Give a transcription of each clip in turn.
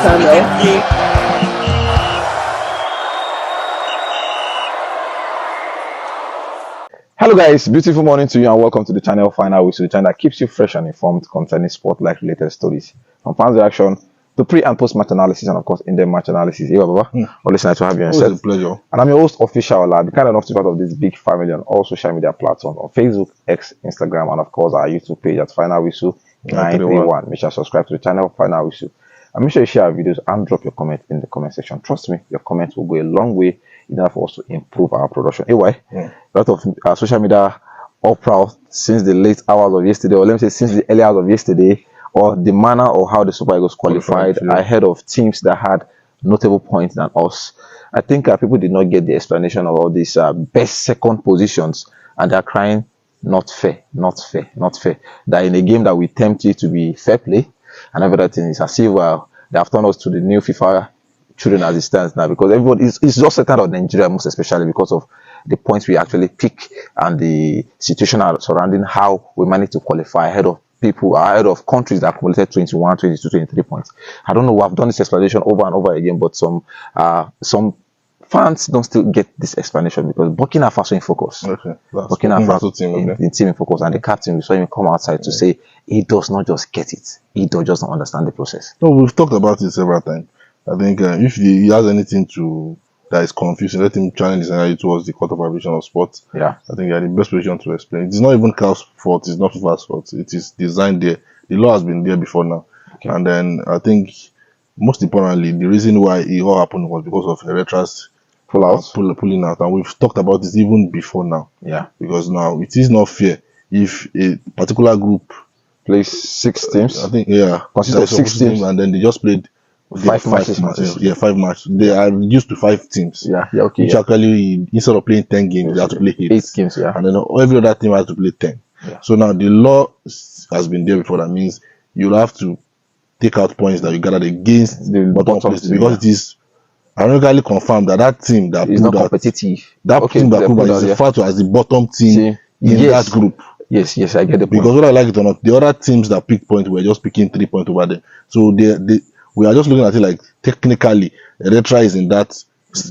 channel. Hello guys, beautiful morning to you and welcome to the channel Final Whistle, the channel that keeps you fresh and informed concerning sport-like related stories. From fans reaction to pre and post-match analysis and of course in-depth match analysis. Hey Baba, always nice to have you on set. It's a pleasure. And I'm your host Official Ola. Be kind enough to be part of this big family on all social media platforms on Facebook, X, Instagram and of course our YouTube page at Final Whistle 931. Make sure you subscribe to the channel Final Whistle. And make sure you share our videos and drop your comment in the comment section. Trust me, your comments will go a long way in order for us to improve our production. Anyway, a lot of social media uproar since the late hours of yesterday, or let me say since the early hours of yesterday, or the manner or how the Super Eagles qualified ahead of teams that had notable points than us. I think people did not get the explanation of all these best second positions, and they're crying, not fair, not fair, not fair. That in a game that we tempt you to be fair play, and everything is as if they have turned us to the new FIFA children as it stands now, because everybody is just settled on Nigeria, most especially because of the points we actually pick and the situation surrounding how we managed to qualify ahead of people, ahead of countries that accumulated 21, 22, 23 points. I don't know, I've done this explanation over and over again, but some fans don't still get this explanation because Burkina Faso in focus. Burkina Faso team, in team in focus, and the captain, we saw him come outside to say he does not just get it, he does just not understand the process. No, we've talked about it several times. I think if he has anything that is confusing, let him challenge his energy towards the Court of Arbitration of Sport. Yeah, I think you're the best position to explain. It's not even CAF's fault, it's not FIFA's fault. It is designed there. The law has been there before now. And then I think most importantly, the reason why it all happened was because of Eritrea's pulling out. And we've talked about this even before now. Yeah. Because now it is not fair if a particular group plays 6 teams. I think consists of 6 teams, and then they just played 5 matches. Yeah, 5 matches. They are reduced to 5 teams. Which actually, instead of playing 10 games, they have to play 8 games. And then every other team has to play 10. So now the law has been there before. That means you'll have to take out points that you gathered against the bottom place, because it is ironically confirmed that team that is not competitive. That team that is referred to as the bottom team in that group. Yes, I get the point. Because whether I like it or not, the other teams that pick points were just picking 3 points over them. So we are just looking at it like technically Eritrea is in that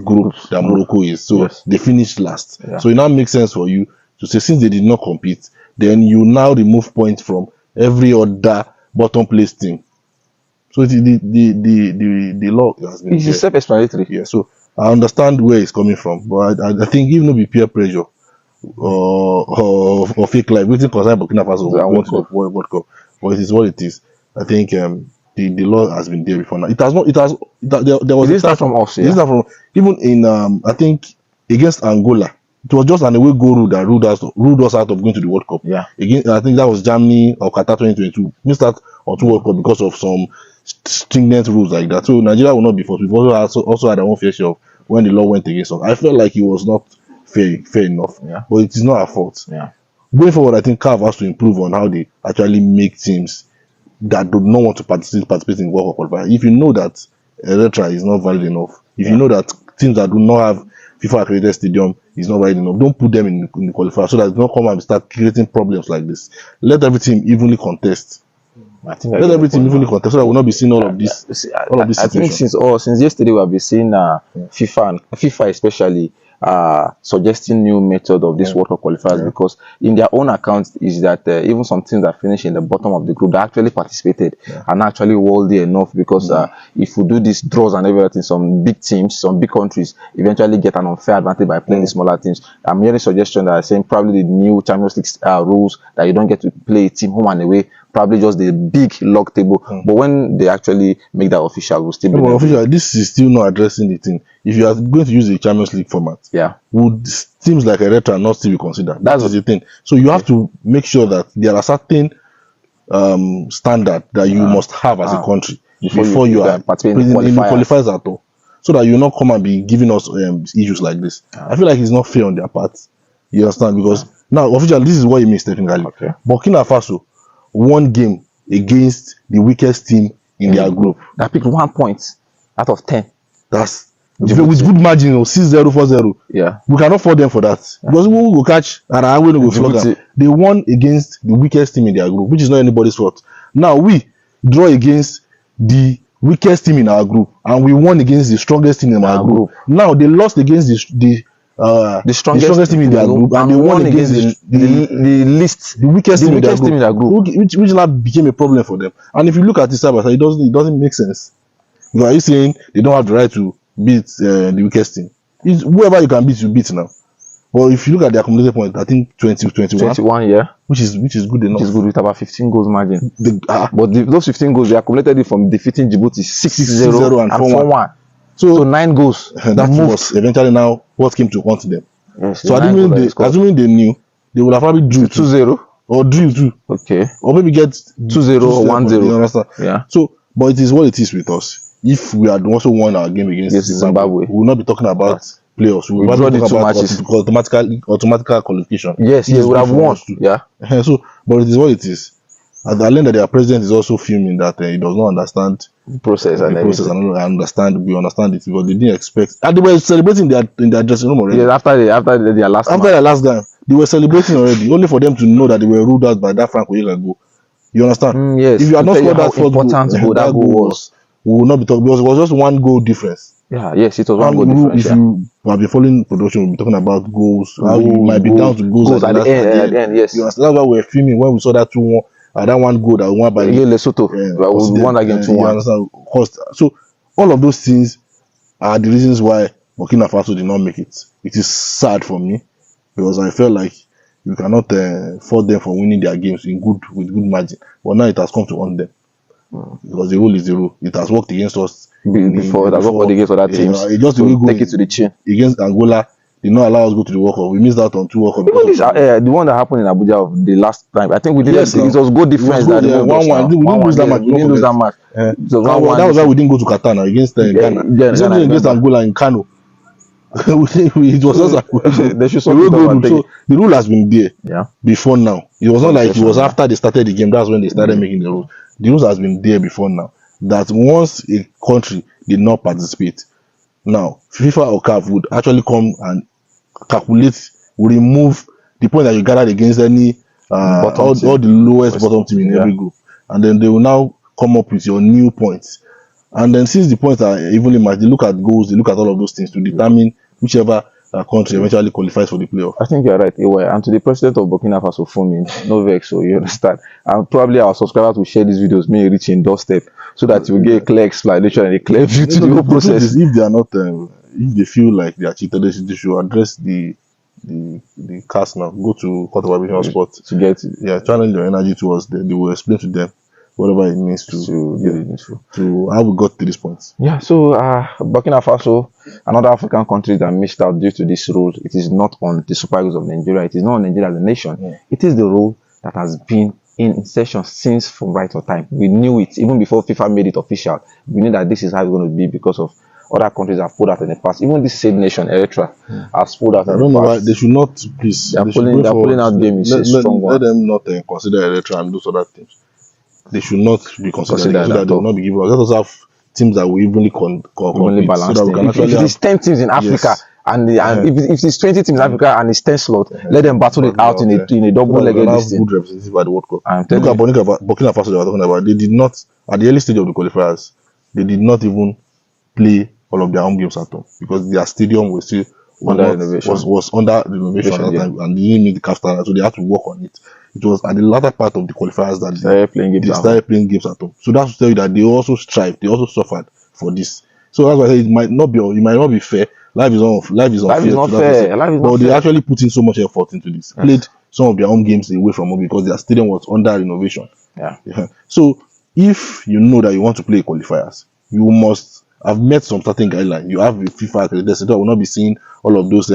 group that Morocco is. So they finished last. So it now makes sense for you to say, since they did not compete, then you now remove points from every other bottom place team. So the law has been it's self-explanatory. Yeah. So I understand where it's coming from, but I think even though be peer pressure or fake life, waiting concern Burkina Faso World Cup, but it is what it is. I think the law has been there before now. There was a start from us. It is not from even in I think against Angola. It was just an away goal rule that ruled us out of going to the World Cup. Yeah. Again, I think that was Germany or Qatar 2022. We start onto World Cup because of some stringent rules like that. So Nigeria will not be forced. We've also had our own fair share of when the law went against us. I felt like it was not fair enough. Yeah. But it is not our fault. Yeah. Going forward, I think CAF has to improve on how they actually make teams that do not want to participate in World Cup qualifier. If you know that Eritrea is not valid enough, if you know that teams that do not have FIFA accredited stadium is not valid enough, don't put them in the qualifier so that they don't come and start creating problems like this. Let every team evenly contest. Let every team evenly contest so that we'll not be seeing all of this. I think since yesterday we have been seeing FIFA especially suggesting new method of this World Cup qualifiers, because in their own accounts is that even some teams that finish in the bottom of the group that actually participated and actually worthy enough, because if we do these draws and everything, some big teams, some big countries eventually get an unfair advantage by playing the smaller teams. I'm hearing suggestion that are saying probably the new Champions League rules that you don't get to play a team home and away, probably just the big log table. But when they actually make that official, we'll still be official. This is still not addressing the thing. If you are going to use the Champions League format, would teams like Eritrea not still be considered? That's the thing. So you have to make sure that there are certain standard that you must have as a country before you are participating in the qualifiers at all, so that you not come and be giving us issues like this. I feel like it's not fair on their part. You understand? Because now officially this is what it means technically. Burkina Faso won game against the weakest team in their group. That picked 1 point out of 10. That's with good margin, 6-0, 4-0. Yeah. We cannot afford them for that. Because we will catch and I will go flog them. They won against the weakest team in their group, which is not anybody's fault. Now we draw against the weakest team in our group, and we won against the strongest team in our group. Now they lost against the strongest team in their group, and they won against the weakest team in their group, which now became a problem for them. And if you look at this side, it doesn't make sense. Because are you saying they don't have the right to beat the weakest team? It's whoever you can beat, you beat now. But if you look at the accumulated points, I think 21, yeah, which is good enough. Which is good with about 15 goals margin. But those 15 goals, they accumulated it from defeating Djibouti 6-0 and 4-1. So 9 goals. That was eventually now what came to haunt them. Yes, so assuming they knew, they would have probably drew 2-0 or drew 2. Okay. Or maybe get 2-0 or 1-0. You understand? Yeah. So, but it is what it is with us. If we had also won our game against Zimbabwe, we will not be talking about playoffs. We will be talking about automatic qualification. Yes, we would have won. Yeah. So, but it is what it is. At the end that their president is also fuming that he does not understand the process and we understand it, because they didn't expect. And they were celebrating in their dressing room already. Yes, after their last game, they were celebrating already, only for them to know that they were ruled out by that Frank Oyega goal. You understand? Yes. If you had not scored that first goal, that goal was, we will not be talking, because it was just 1 goal difference. Yeah, yes, it was 1 goal difference. If you have been following production, we'll be talking about goals. How you might be down to goals at the end. Yes. You understand? That's why we're filming when we saw that 2-1. That 1 goal that won by Lesotho. We won that game 2-1. So all of those things are the reasons why Burkina Faso did not make it. It is sad for me, because I felt like you cannot fault them for winning their games with good margin. But now it has come to haunt them. Because the rule is the rule. It has worked against us before. It has worked against other teams. It just take it to the chin. Against Angola, did not allow us to go to the World Cup. We missed out on 2 World Cup. The one that happened in Abuja the last time, I think we did. Yes, it was goal difference. It was 1-1. We didn't lose that match. We didn't lose that match. That was why we didn't go to Qatar now against Ghana. Against Angola in Kano. It was also they should so the rule has been there before now. It was not like it was after they started the game. That's when they started making the rules. The rules has been there before now. That once a country did not participate, now FIFA or CAF would actually come and calculate, remove the point that you gathered against any all the lowest bottom team in every group, and then they will now come up with your new points. And then since the points are evenly matched, they look at goals, they look at all of those things to determine whichever country eventually qualifies for the playoff. I think you're right, AY. And to the president of Burkina Faso, Fomin, no vex, so you understand. And probably our subscribers will share these videos, may reach in doorstep, so that you will get a clear explanation and a clear view to the whole process. If they are not, if they feel like they are cheated, they should address the cast now. Go to Court of Arbitration Sport to get channel your energy towards them. They will explain to them whatever it means to how we got to this point. Yeah, so Burkina Faso, another African country that missed out due to this rule. It is not on the Super Eagles of Nigeria. It is not on Nigeria as a nation. Yeah. It is the rule that has been in session since from right of time. We knew it even before FIFA made it official. We knew that this is how it's going to be because of other countries have pulled out in the past. Even this same nation, Eritrea, has pulled out in the past. I don't know why they should not, please. They're pulling out game is a strong one. Let them not consider Eritrea and those other teams. They should not be considered so that they will not be given. Let us have teams that will evenly balance. So if it's 10 teams in Africa and if it's 20 teams in Africa and it's 10 slots, let them battle it out in a double-legged good representative by the World Cup. Look at Burkina Faso they were talking about. They did not, at the early stage of the qualifiers, they did not even play all of their home games at home because their stadium was still under renovation. Was under renovation at that time, and they didn't meet the CAF standard, so they had to work on it. It was at the latter part of the qualifiers that they started playing games at home. So that's to tell you that they also strived, they also suffered for this. So that's why I say it might not be fair. Life is not fair. But they actually put in so much effort into this. Yes. Played some of their own games away from home because their stadium was under renovation. Yeah. So if you know that you want to play qualifiers, you must have met some certain guidelines. You have a FIFA accreditation. I will not be seeing all of those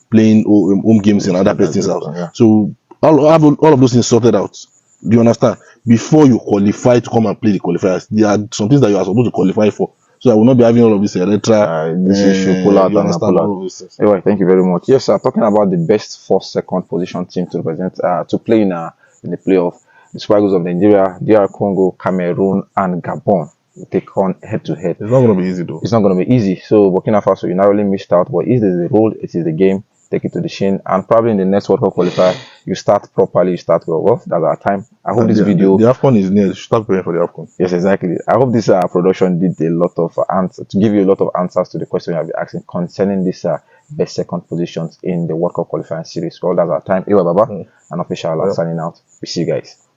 playing home games in other person's house. Yeah. So all of those things sorted out. Do you understand? Before you qualify to come and play the qualifiers, there are some things that you are supposed to qualify for. So I will not be having all of this this issue pull out. Anyway, thank you very much. Yes, sir. Talking about the best first, second position team to represent to play in the playoff, the Super Eagles of Nigeria, DR Congo, Cameroon, and Gabon will take on head-to-head. It's not going to be easy though. It's not going to be easy. So Burkina Faso, you narrowly missed out. But it is the rule. It is the game. take it to the shin, and probably in the next World Cup qualifier, you start properly, you start well. Well, that's our time. I hope this video... The AFCON is near. You should start preparing for the AFCON. Yes, exactly. I hope this production did a lot of answers, to give you a lot of answers to the question you have been asking concerning this best second positions in the World Cup qualifying series. Well, that's our time. Iwa Baba, an official signing out. We see you guys.